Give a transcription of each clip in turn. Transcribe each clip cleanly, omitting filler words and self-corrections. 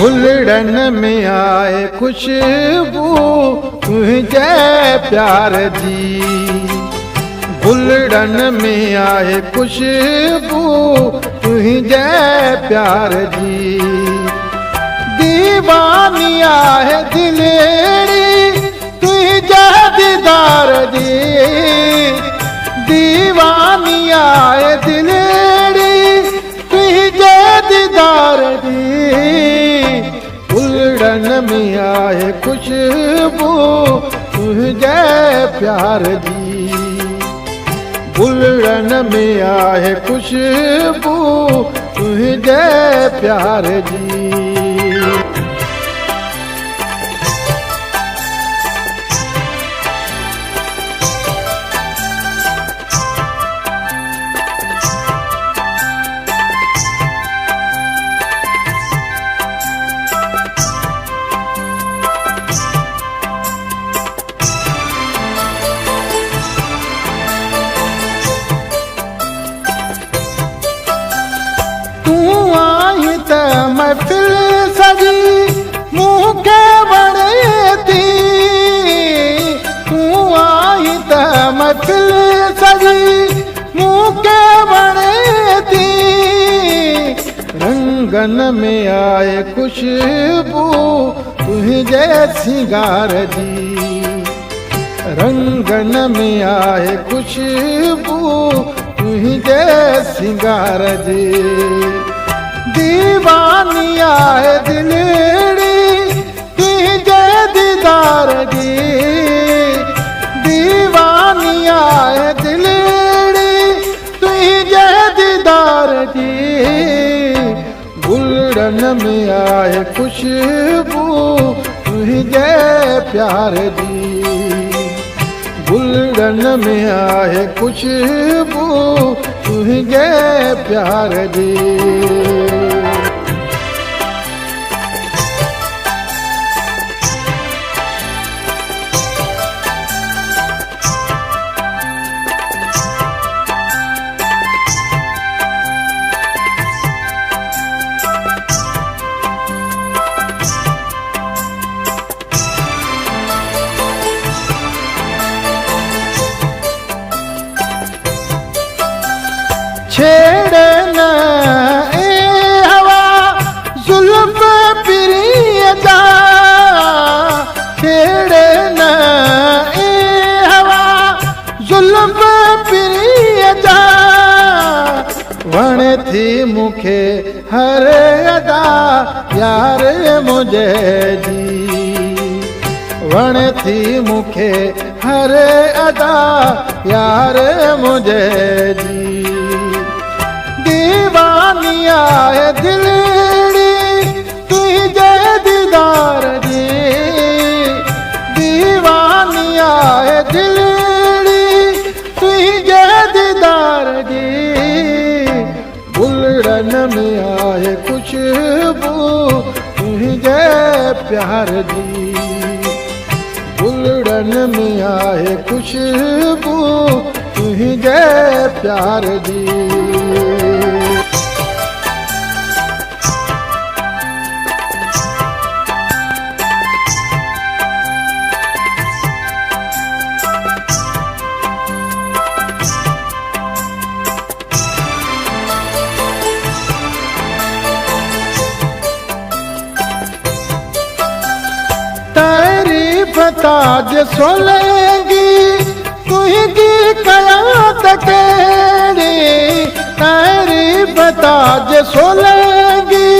भुलड़न में आए खुशबू तुझे प्यार जी। भुलड़न में आए खुशबू तुझे प्यार जी। दीवानी आए दिलेरी तुझे दीदार जी। दीवानी आए दिलेरी तुझे दीदार जी। भुलड़न में आए खुशबू तुझे प्यार जी। भुलड़न में आए खुशबू तुझे प्यार जी। महफिल सजी मुँह के बड़े थी। तू आई त महफिल सजी मुँह के बड़े थी। रंगन में आए खुशबू तुझे सिंगार जी। रंगन में आए खुशबू तुझे सिंगार जी। दीवानी आए दिलेरी तुझे दीदार जी। दीवानी आए दिलेरी तुझे दीदार जी। भुलड़न में आए खुशबू तुझे प्यार जी। भुलड़न में आए खुशबू तुझे प्यार जी। छेड़े न ए हवा जुल्फ प्रिय जा। छेड़े न ए हवा जुल्फ प्रिय जा। वण थी मुखे हर अदा यार मुझे जी। वण थी मुखे हर अदा यार मुझे जी। दीवानी आए दिलेरी तुझे दीदार जी। दीवानी आए दिलेरी तुझे दीदार जी। भुलड़न में आए खुशबू तुझे प्यार जी। भुलड़न में आए खुशबू तुझे प्यार जी। तारीफ ताज सोलेगी तुझी कयात केड़ी। तारीफ ताज सोलेगी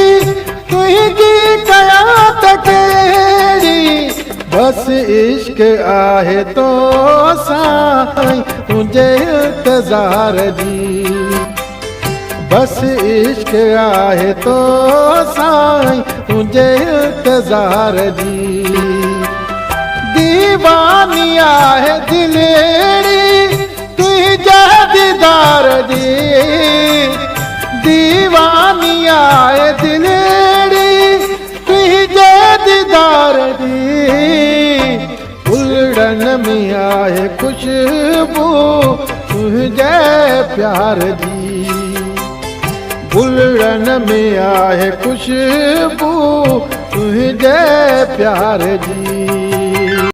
तुझी कयात केड़ी। बस इश्क आहे तो साईं तुझे इंतजार जी। बस इश्क आहे तो साईं तुझे इंतजार जी। दीवानी आए दिलेरी तुझे दीदार जी। दीवानी आए दिलेरी तुझे दीदार जी। भुलड़न में आए खुशबू तुझे प्यार जी। फुलड़न में आहे खुशबू तुझे प्यार जी।